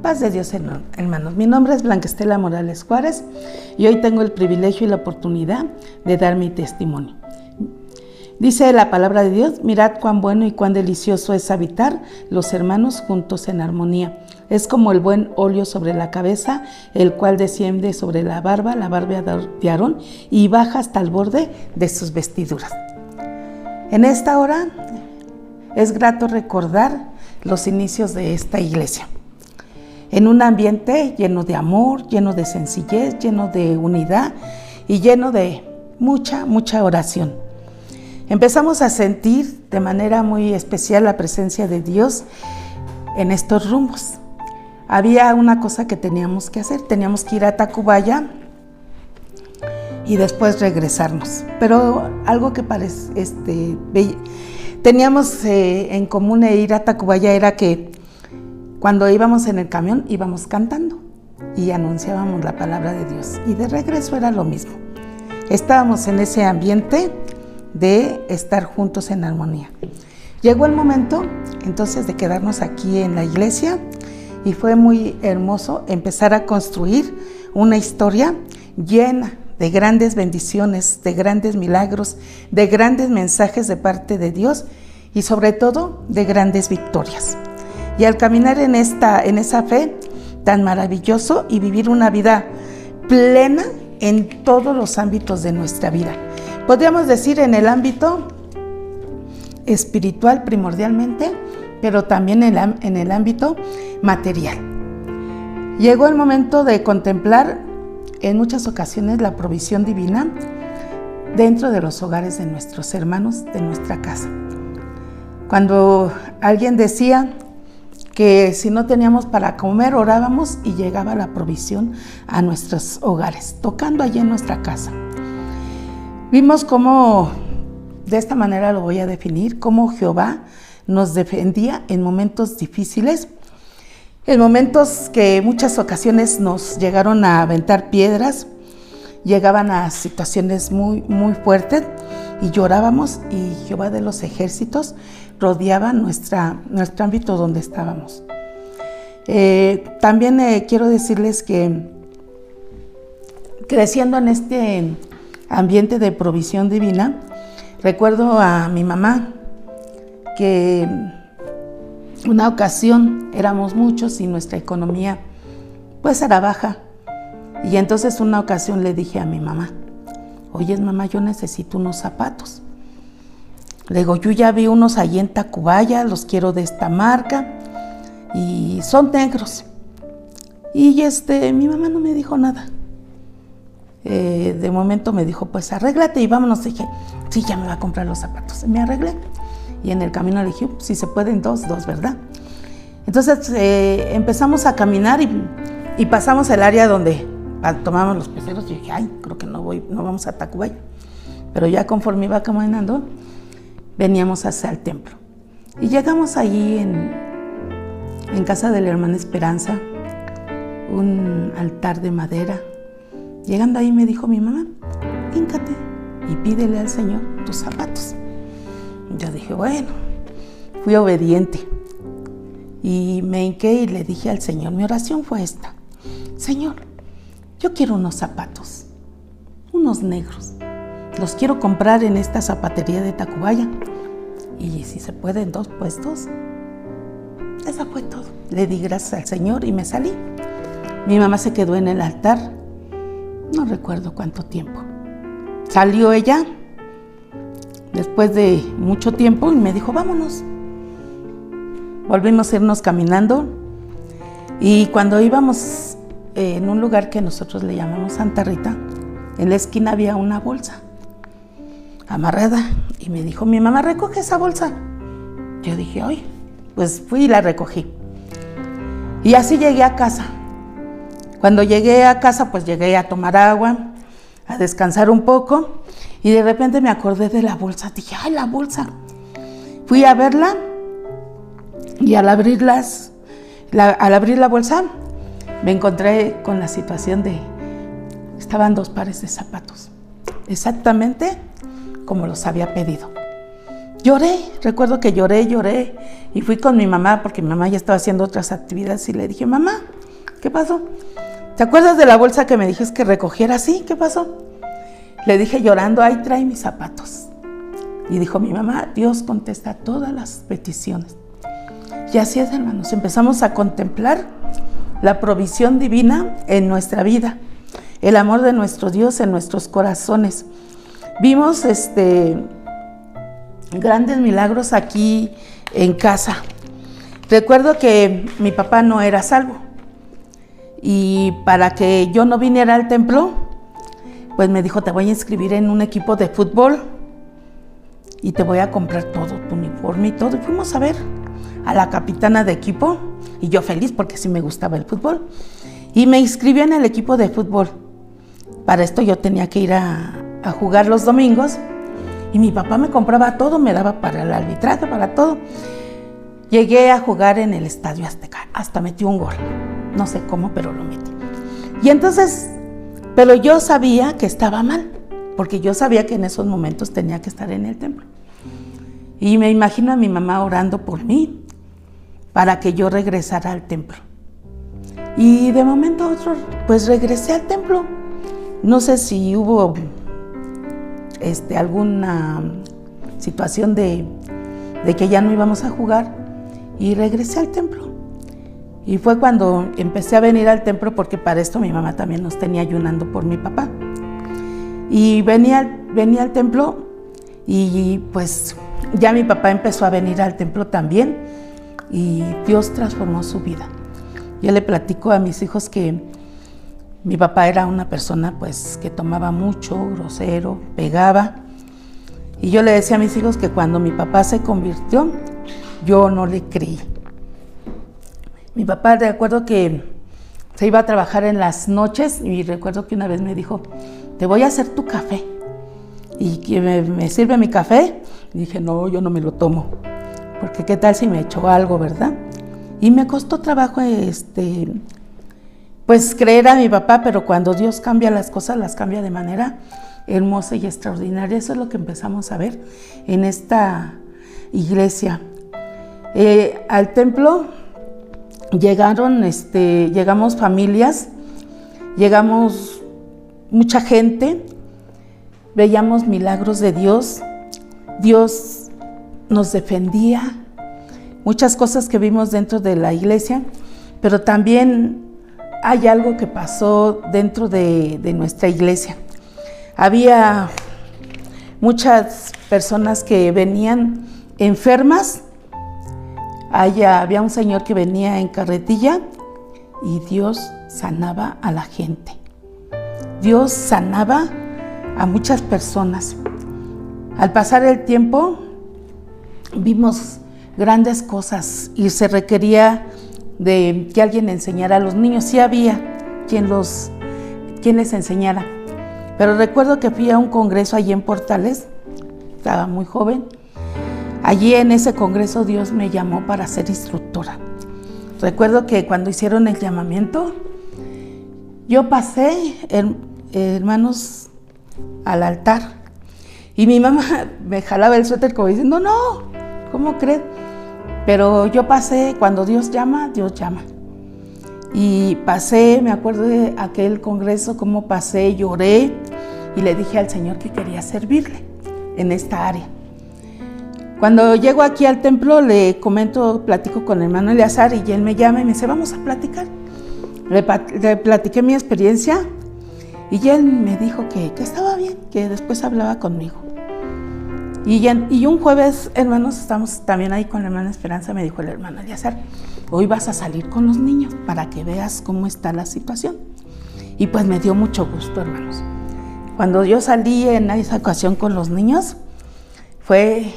Paz de Dios, hermanos. Mi nombre es Blanca Estela Morales Juárez y hoy tengo el privilegio y la oportunidad de dar mi testimonio. Dice la palabra de Dios: mirad cuán bueno y cuán delicioso es habitar los hermanos juntos en armonía. Es como el buen óleo sobre la cabeza, el cual desciende sobre la barba de Aarón, y baja hasta el borde de sus vestiduras. En esta hora es grato recordar los inicios de esta iglesia, en un ambiente lleno de amor, lleno de sencillez, lleno de unidad y lleno de mucha oración. Empezamos a sentir de manera muy especial la presencia de Dios en estos rumbos. Había una cosa que teníamos que hacer: teníamos que ir a Tacubaya y después regresarnos. Pero algo que teníamos en común ir a Tacubaya era que cuando íbamos en el camión íbamos cantando y anunciábamos la palabra de Dios, y de regreso era lo mismo. Estábamos en ese ambiente de estar juntos en armonía. Llegó el momento entonces de quedarnos aquí en la iglesia y fue muy hermoso empezar a construir una historia llena de grandes bendiciones, de grandes milagros, de grandes mensajes de parte de Dios y sobre todo de grandes victorias. Y al caminar en esa fe tan maravilloso y vivir una vida plena en todos los ámbitos de nuestra vida. Podríamos decir en el ámbito espiritual primordialmente, pero también en el ámbito material. Llegó el momento de contemplar en muchas ocasiones la provisión divina dentro de los hogares de nuestros hermanos, de nuestra casa. Cuando alguien decía que si no teníamos para comer, orábamos y llegaba la provisión a nuestros hogares, tocando allí en nuestra casa. Vimos cómo, de esta manera lo voy a definir, cómo Jehová nos defendía en momentos difíciles, en momentos que muchas ocasiones nos llegaron a aventar piedras, llegaban a situaciones muy fuertes y llorábamos, y Jehová de los ejércitos rodeaba nuestro ámbito donde estábamos. También quiero decirles que creciendo en este ambiente de provisión divina, recuerdo a mi mamá que una ocasión éramos muchos y nuestra economía pues era baja, y entonces una ocasión le dije a mi mamá: oye, mamá, yo necesito unos zapatos. Le digo: yo ya vi unos allí en Tacubaya, los quiero de esta marca y son negros. Y mi mamá no me dijo nada. De momento me dijo: pues arréglate y vámonos. Dije: sí, ya me va a comprar los zapatos. Me arreglé y en el camino le dije: si se pueden dos, ¿verdad? Entonces empezamos a caminar y pasamos el área donde tomábamos los peceros. Y dije: ay, creo que no vamos a Tacubaya. Pero ya conforme iba caminando, veníamos hacia el templo. Y llegamos allí en casa de la hermana Esperanza, un altar de madera. Llegando ahí me dijo mi mamá: híncate y pídele al Señor tus zapatos. Yo dije: bueno, fui obediente y me hinqué y le dije al Señor, mi oración fue esta: Señor, yo quiero unos zapatos, unos negros. Los quiero comprar en esta zapatería de Tacubaya. Y si se pueden dos, pues dos. Eso fue todo. Le di gracias al Señor y me salí. Mi mamá se quedó en el altar, no recuerdo cuánto tiempo. Salió ella después de mucho tiempo y me dijo: vámonos. Volvimos a irnos caminando, y cuando íbamos en un lugar que nosotros le llamamos Santa Rita, en la esquina había una bolsa amarrada, y me dijo mi mamá: recoge esa bolsa. Yo dije: ay, pues fui y la recogí. Y así llegué a casa. Cuando llegué a casa, pues llegué a tomar agua, a descansar un poco, y de repente me acordé de la bolsa. Dije: ay, la bolsa. Fui a verla, y al abrir la bolsa me encontré con la situación de: estaban 2 pares de zapatos, exactamente como los había pedido. Lloré, recuerdo que lloré y fui con mi mamá, porque mi mamá ya estaba haciendo otras actividades, y le dije: mamá, ¿qué pasó? ¿Te acuerdas de la bolsa que me dijiste que recogiera? Sí, ¿qué pasó? Le dije llorando, ahí trae mis zapatos. Y dijo mi mamá, Dios contesta todas las peticiones. Y así es, hermanos, empezamos a contemplar la provisión divina en nuestra vida, el amor de nuestro Dios en nuestros corazones. Vimos grandes milagros aquí en casa. Recuerdo que mi papá no era salvo y para que yo no viniera al templo, pues me dijo, te voy a inscribir en un equipo de fútbol y te voy a comprar todo, tu uniforme y todo. Y fuimos a ver a la capitana de equipo y yo feliz porque sí me gustaba el fútbol. Y me inscribió en el equipo de fútbol. Para esto yo tenía que ir a jugar los domingos y mi papá me compraba todo, me daba para el arbitraje, para todo. Llegué a jugar en el Estadio Azteca, hasta metí un gol. No sé cómo, pero lo metí. Y entonces, pero yo sabía que estaba mal, porque yo sabía que en esos momentos tenía que estar en el templo. Y me imagino a mi mamá orando por mí para que yo regresara al templo. Y de momento a otro, pues regresé al templo. No sé si hubo alguna situación de que ya no íbamos a jugar y regresé al templo. Y fue cuando empecé a venir al templo porque para esto mi mamá también nos tenía ayunando por mi papá. Y venía al templo y pues ya mi papá empezó a venir al templo también y Dios transformó su vida. Yo le platico a mis hijos que mi papá era una persona pues que tomaba mucho, grosero, pegaba. Y yo le decía a mis hijos que cuando mi papá se convirtió, yo no le creí. Mi papá, recuerdo que se iba a trabajar en las noches y recuerdo que una vez me dijo, te voy a hacer tu café. Y que me sirve mi café. Y dije, no, yo no me lo tomo, porque qué tal si me echó algo, ¿verdad? Y me costó trabajo pues creer a mi papá, pero cuando Dios cambia las cosas, las cambia de manera hermosa y extraordinaria. Eso es lo que empezamos a ver en esta iglesia. Al templo llegamos familias, llegamos mucha gente, veíamos milagros de Dios. Dios nos defendía, muchas cosas que vimos dentro de la iglesia, pero también hay algo que pasó dentro de nuestra iglesia. Había muchas personas que venían enfermas. Había un señor que venía en carretilla y Dios sanaba a la gente. Dios sanaba a muchas personas. Al pasar el tiempo, vimos grandes cosas y se requería de que alguien enseñara a los niños. Sí había quien les enseñara. Pero recuerdo que fui a un congreso allí en Portales, estaba muy joven. Allí en ese congreso Dios me llamó para ser instructora. Recuerdo que cuando hicieron el llamamiento, yo pasé, hermanos, al altar. Y mi mamá me jalaba el suéter como diciendo, no, ¿cómo crees? Pero yo pasé, cuando Dios llama, Dios llama. Y pasé, me acuerdo de aquel congreso, cómo pasé, lloré y le dije al Señor que quería servirle en esta área. Cuando llego aquí al templo, le platico con el hermano Eleazar y él me llama y me dice, vamos a platicar. Le platiqué mi experiencia y él me dijo que estaba bien, que después hablaba conmigo. Y un jueves, hermanos, estamos también ahí con la hermana Esperanza, me dijo el hermano Eleazar, hoy vas a salir con los niños para que veas cómo está la situación. Y pues me dio mucho gusto, hermanos. Cuando yo salí en esa ocasión con los niños, fue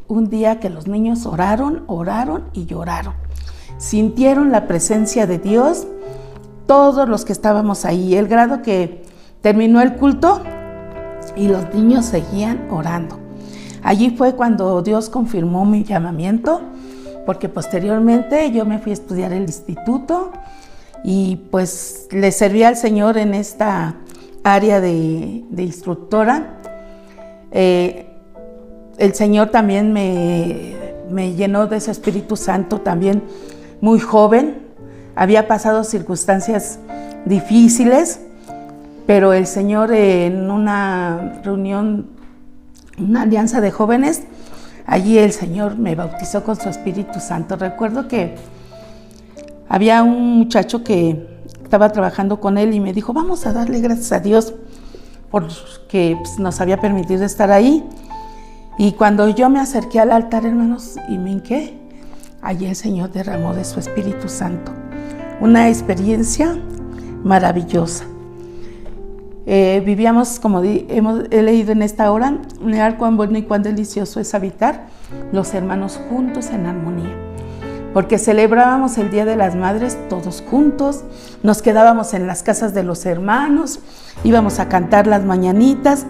un día que los niños oraron y lloraron. Sintieron la presencia de Dios, todos los que estábamos ahí, el grado que terminó el culto y los niños seguían orando. Allí fue cuando Dios confirmó mi llamamiento, porque posteriormente yo me fui a estudiar el instituto y pues le serví al Señor en esta área de instructora. El Señor también me llenó de ese Espíritu Santo también muy joven. había pasado circunstancias difíciles, pero el Señor en una reunión, una alianza de jóvenes, allí el Señor me bautizó con su Espíritu Santo. Recuerdo que había un muchacho que estaba trabajando con él y me dijo, vamos a darle gracias a Dios porque nos había permitido estar ahí. Y cuando yo me acerqué al altar, hermanos, y me hinqué, allí el Señor derramó de su Espíritu Santo. Una experiencia maravillosa. Vivíamos, como he leído en esta hora, mirar cuán bueno y cuán delicioso es habitar los hermanos juntos en armonía. Porque celebrábamos el Día de las Madres todos juntos, nos quedábamos en las casas de los hermanos, íbamos a cantar las mañanitas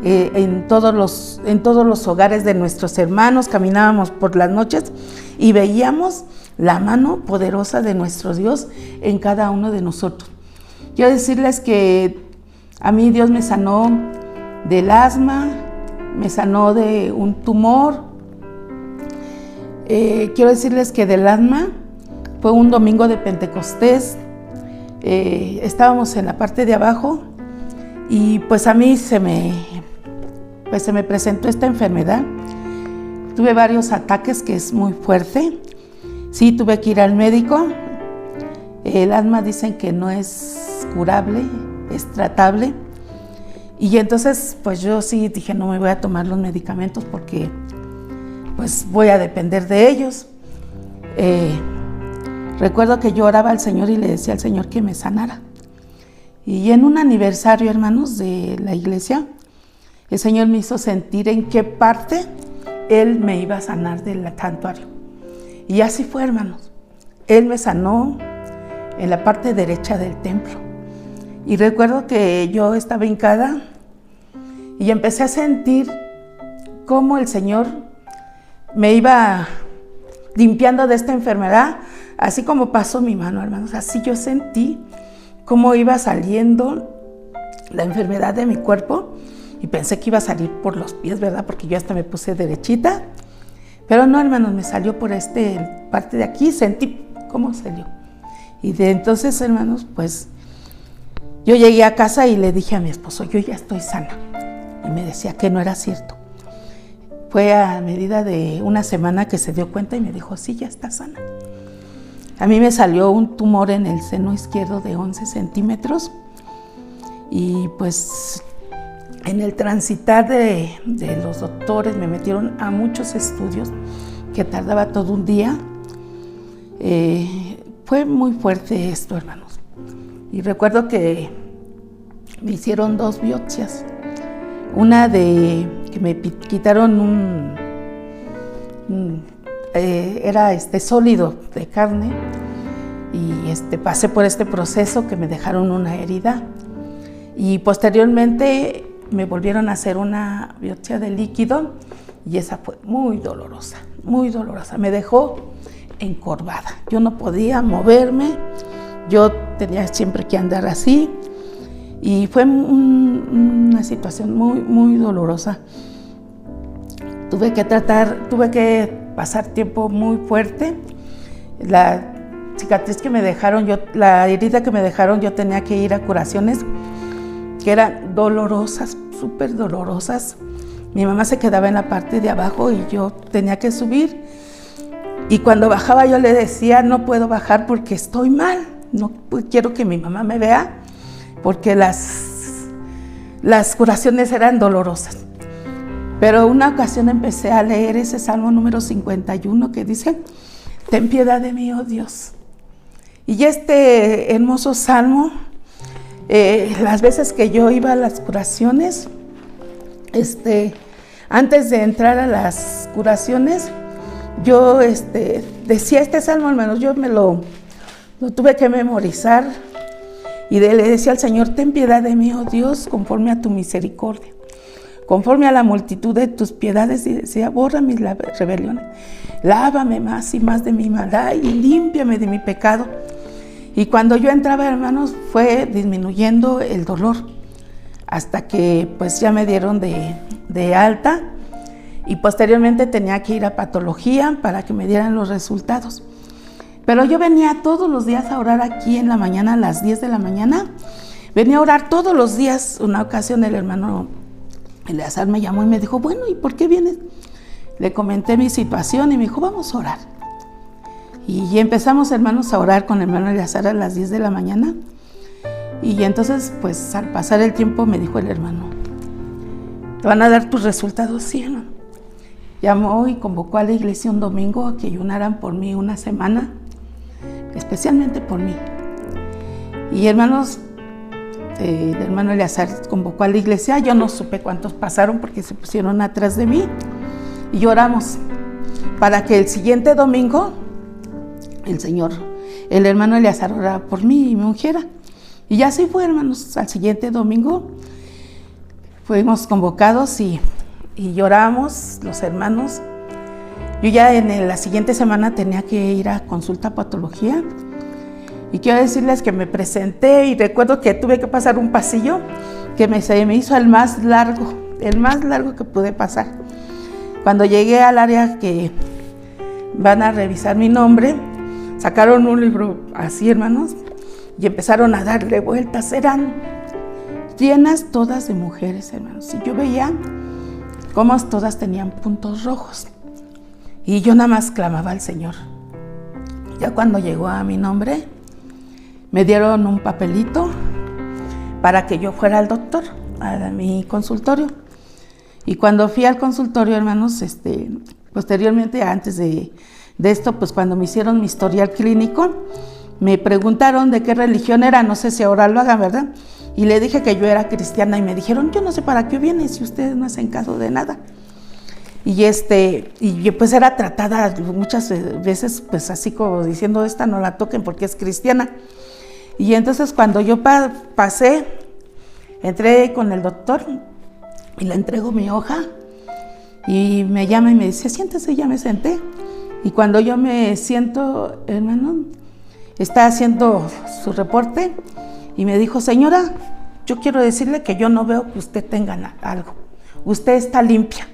en todos los hogares de nuestros hermanos, caminábamos por las noches y veíamos la mano poderosa de nuestro Dios en cada uno de nosotros. Quiero decirles que a mí Dios me sanó del asma, me sanó de un tumor. Quiero decirles que del asma fue un domingo de Pentecostés. Estábamos en la parte de abajo y pues a mí se me presentó esta enfermedad. Tuve varios ataques, que es muy fuerte. Sí, tuve que ir al médico. El asma dicen que no es curable, es tratable. Y entonces pues yo sí dije, no me voy a tomar los medicamentos porque pues voy a depender de ellos. Recuerdo que yo oraba al Señor y le decía al Señor que me sanara. Y en un aniversario, hermanos, de la iglesia, el Señor me hizo sentir en qué parte Él me iba a sanar del santuario. Y así fue, hermanos. Él me sanó en la parte derecha del templo. Y recuerdo que yo estaba hincada y empecé a sentir cómo el Señor me iba limpiando de esta enfermedad, así como pasó mi mano, hermanos. Así yo sentí cómo iba saliendo la enfermedad de mi cuerpo y pensé que iba a salir por los pies, ¿verdad? Porque yo hasta me puse derechita. Pero no, hermanos, me salió por parte de aquí, sentí cómo salió. Y de entonces, hermanos, pues yo llegué a casa y le dije a mi esposo, yo ya estoy sana. Y me decía que no era cierto. Fue a medida de una semana que se dio cuenta y me dijo, sí, ya está sana. A mí me salió un tumor en el seno izquierdo de 11 centímetros y pues en el transitar de los doctores me metieron a muchos estudios que tardaba todo un día. Fue muy fuerte esto, hermanos. Y recuerdo que me hicieron 2 biopsias. Una de que me quitaron era sólido de carne y pasé por este proceso que me dejaron una herida y posteriormente me volvieron a hacer una biopsia de líquido y esa fue muy dolorosa, me dejó encorvada, yo no podía moverme, yo tenía siempre que andar así y fue una situación muy, muy dolorosa. Tuve que pasar tiempo muy fuerte. La cicatriz que me dejaron, la herida que me dejaron, yo tenía que ir a curaciones que eran dolorosas, súper dolorosas. Mi mamá se quedaba en la parte de abajo y yo tenía que subir. Y cuando bajaba yo le decía, no puedo bajar porque estoy mal. No quiero que mi mamá me vea porque las curaciones eran dolorosas. Pero una ocasión empecé a leer ese Salmo número 51 que dice, ten piedad de mí, oh Dios. Y este hermoso salmo, las veces que yo iba a las curaciones, antes de entrar a las curaciones, yo decía este salmo, hermanos, yo me lo tuve que memorizar y le decía al Señor, ten piedad de mí, oh Dios, conforme a tu misericordia. Conforme a la multitud de tus piedades, y decía, borra mis rebeliones, lávame más y más de mi maldad y límpiame de mi pecado. Y cuando yo entraba, hermanos, fue disminuyendo el dolor, hasta que pues ya me dieron de alta y posteriormente tenía que ir a patología para que me dieran los resultados. Pero yo venía todos los días a orar aquí en la mañana, a las 10 de la mañana. Venía a orar todos los días. Una ocasión el hermano Eleazar me llamó y me dijo, bueno, ¿y por qué vienes? Le comenté mi situación y me dijo, vamos a orar. Y empezamos, hermanos, a orar con el hermano Eleazar a las 10 de la mañana. Y entonces, pues, al pasar el tiempo me dijo el hermano, ¿te van a dar tus resultados? Sí, hermano. Llamó y convocó a la iglesia un domingo a que ayunaran por mí una semana, especialmente por mí. Y hermanos, el hermano Eleazar convocó a la iglesia. Yo no supe cuántos pasaron porque se pusieron atrás de mí. Y oramos para que el siguiente domingo el hermano Eleazar orara por mí y me ungiera. Y ya así fue, hermanos. Al siguiente domingo fuimos convocados y lloramos los hermanos. Yo ya en la siguiente semana tenía que ir a consulta patología. Y quiero decirles que me presenté y recuerdo que tuve que pasar un pasillo que se me hizo el más largo que pude pasar. Cuando llegué al área que van a revisar mi nombre, sacaron un libro así, hermanos, y empezaron a darle vueltas. Eran llenas todas de mujeres, hermanos. Y yo veía cómo todas tenían puntos rojos. Y yo nada más clamaba al Señor. Ya cuando llegó a mi nombre, me dieron un papelito para que yo fuera al doctor, a mi consultorio. Y cuando fui al consultorio, hermanos, posteriormente, antes de esto, pues cuando me hicieron mi historial clínico, me preguntaron de qué religión era, no sé si ahora lo hagan, ¿verdad? Y le dije que yo era cristiana y me dijeron, yo no sé para qué viene si ustedes no hacen caso de nada. Y pues era tratada muchas veces, pues así como diciendo, esta no la toquen porque es cristiana. Y entonces cuando yo pasé, entré con el doctor y le entrego mi hoja y me llama y me dice, siéntese. Ya me senté. Y cuando yo me siento, hermano, está haciendo su reporte y me dijo, señora, yo quiero decirle que yo no veo que usted tenga algo. Usted está limpia.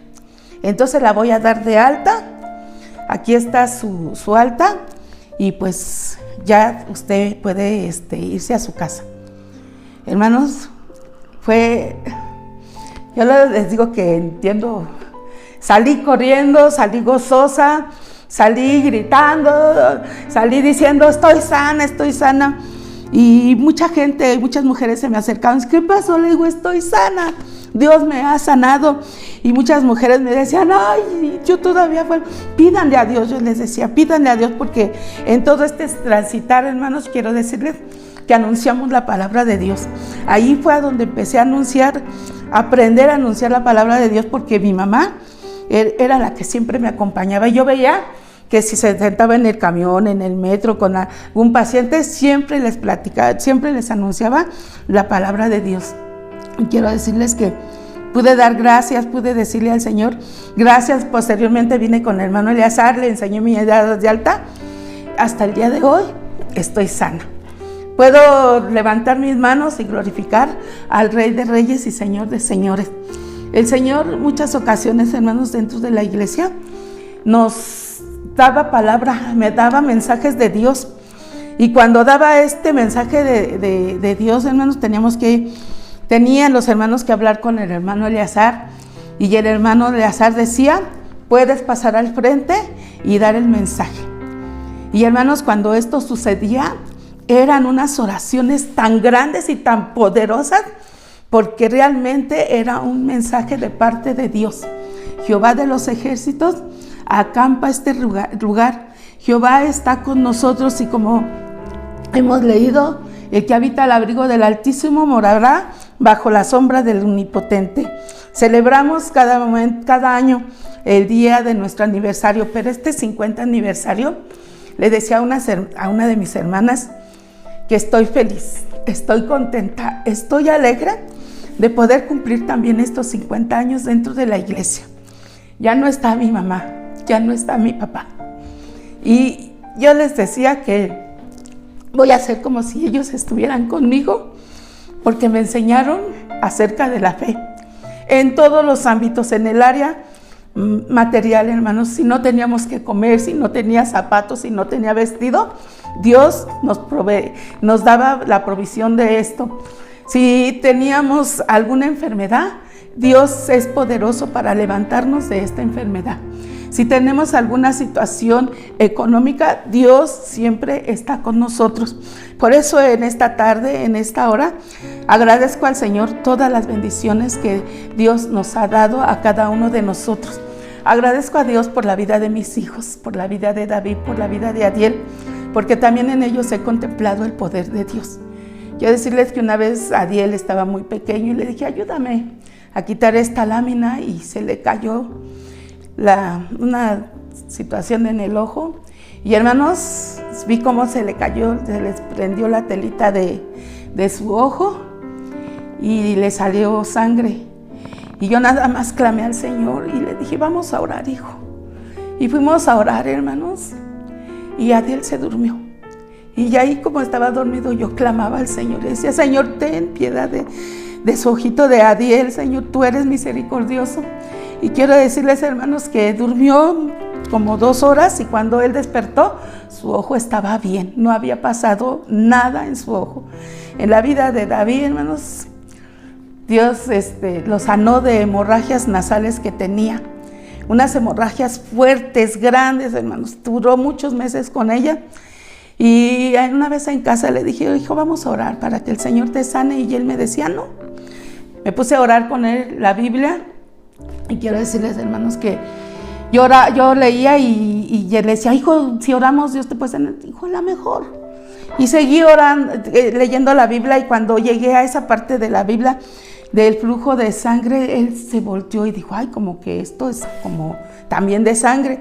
Entonces la voy a dar de alta. Aquí está su alta y pues ya usted puede irse a su casa. Hermanos, yo les digo que entiendo, salí corriendo, salí gozosa, salí gritando, salí diciendo, estoy sana. Y muchas mujeres se me acercaban, ¿qué pasó? Le digo, estoy sana, Dios me ha sanado. Y muchas mujeres me decían, ay, yo todavía, pídanle a Dios. Yo les decía, pídanle a Dios, porque en todo este transitar, hermanos, quiero decirles que anunciamos la palabra de Dios. Ahí fue a donde empecé a aprender a anunciar la palabra de Dios, porque mi mamá era la que siempre me acompañaba. Y yo veía que si se sentaba en el camión, en el metro, con algún paciente, siempre les platicaba, siempre les anunciaba la palabra de Dios. Y quiero decirles que pude dar gracias, pude decirle al Señor gracias. Posteriormente vine con el hermano Eleazar, le enseñé mi edad de alta. Hasta el día de hoy estoy sana. Puedo levantar mis manos y glorificar al Rey de Reyes y Señor de Señores. El Señor, muchas ocasiones, hermanos, dentro de la iglesia, nos daba palabra, me daba mensajes de Dios. Y cuando daba este mensaje de Dios, hermanos, tenían los hermanos que hablar con el hermano Eleazar. Y el hermano Eleazar decía, puedes pasar al frente y dar el mensaje. Y hermanos, cuando esto sucedía, eran unas oraciones tan grandes y tan poderosas, porque realmente era un mensaje de parte de Dios. Jehová de los ejércitos acampa este lugar. Jehová está con nosotros, y como hemos leído, el que habita al abrigo del Altísimo morará bajo la sombra del Omnipotente. Celebramos cada año el día de nuestro aniversario, pero este 50 aniversario, le decía a una de mis hermanas que estoy feliz, estoy contenta, estoy alegre de poder cumplir también estos 50 años dentro de la iglesia. Ya no está mi mamá, ya no está mi papá. Y yo les decía que voy a hacer como si ellos estuvieran conmigo, porque me enseñaron acerca de la fe en todos los ámbitos, en el área material, hermanos, si no teníamos que comer, si no tenía zapatos, si no tenía vestido, Dios nos daba la provisión de esto. Si teníamos alguna enfermedad, Dios es poderoso para levantarnos de esta enfermedad. Si tenemos alguna situación económica, Dios siempre está con nosotros. Por eso en esta tarde, en esta hora, agradezco al Señor todas las bendiciones que Dios nos ha dado a cada uno de nosotros. Agradezco a Dios por la vida de mis hijos, por la vida de David, por la vida de Adiel, porque también en ellos he contemplado el poder de Dios. Quiero decirles que una vez Adiel estaba muy pequeño y le dije, ayúdame a quitar esta lámina, y se le cayó una situación en el ojo. Y hermanos, vi cómo se le cayó, se les prendió la telita de su ojo y le salió sangre. Y yo nada más clamé al Señor y le dije, vamos a orar, hijo. Y fuimos a orar, hermanos, y Adiel se durmió. Y ahí, como estaba dormido, yo clamaba al Señor y decía, Señor, ten piedad de su ojito de Adiel, Señor, tú eres misericordioso. Y quiero decirles, hermanos, que durmió como 2 horas, y cuando él despertó, su ojo estaba bien, no había pasado nada en su ojo. En la vida de David, hermanos, Dios lo sanó de hemorragias nasales que tenía, unas hemorragias fuertes, grandes, hermanos. Duró muchos meses con ella. Y una vez en casa le dije, hijo, vamos a orar para que el Señor te sane. Y él me decía, no. Me puse a orar con él la Biblia. Y quiero decirles, hermanos, que yo leía y le decía, hijo, si oramos, Dios te puede sanar. Hijo, a lo mejor. Y seguí orando, leyendo la Biblia, y cuando llegué a esa parte de la Biblia del flujo de sangre, él se volteó y dijo, ay, como que esto es como también de sangre.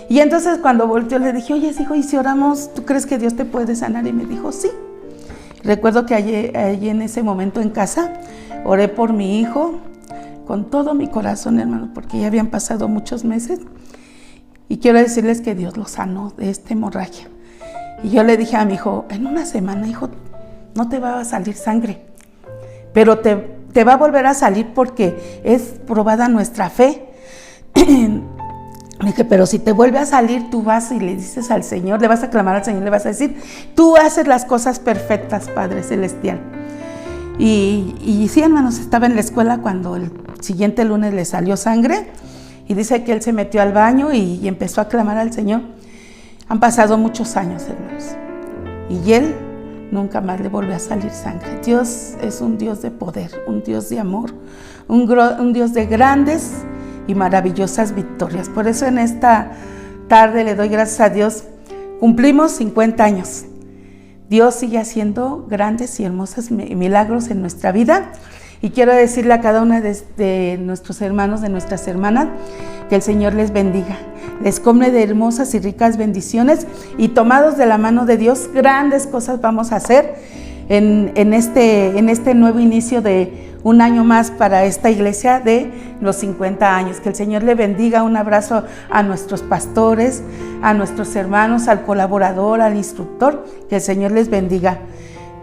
Y entonces cuando volteó le dije, oye, hijo, ¿y si oramos, tú crees que Dios te puede sanar? Y me dijo, sí. Recuerdo que allí en ese momento en casa oré por mi hijo con todo mi corazón, hermano, porque ya habían pasado muchos meses. Y quiero decirles que Dios lo sanó de esta hemorragia. Y yo le dije a mi hijo, en una semana, hijo, no te va a salir sangre, pero te va a volver a salir porque es probada nuestra fe. Le dije, pero si te vuelve a salir, tú vas y le dices al Señor, le vas a clamar al Señor, le vas a decir, tú haces las cosas perfectas, Padre Celestial. Y sí, hermanos, estaba en la escuela cuando el siguiente lunes le salió sangre, y dice que él se metió al baño y empezó a clamar al Señor. Han pasado muchos años, hermanos, y él nunca más le volvió a salir sangre. Dios es un Dios de poder, un Dios de amor, un Dios de grandes y maravillosas victorias. Por eso en esta tarde le doy gracias a Dios. Cumplimos 50 años. Dios sigue haciendo grandes y hermosos milagros en nuestra vida. Y quiero decirle a cada una de nuestros hermanos, de nuestras hermanas, que el Señor les bendiga, les colme de hermosas y ricas bendiciones, y tomados de la mano de Dios, grandes cosas vamos a hacer en este nuevo inicio de un año más para esta iglesia de los 50 años. Que el Señor le bendiga. Un abrazo a nuestros pastores, a nuestros hermanos, al colaborador, al instructor. Que el Señor les bendiga.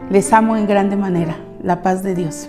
Les amo en grande manera. La paz de Dios.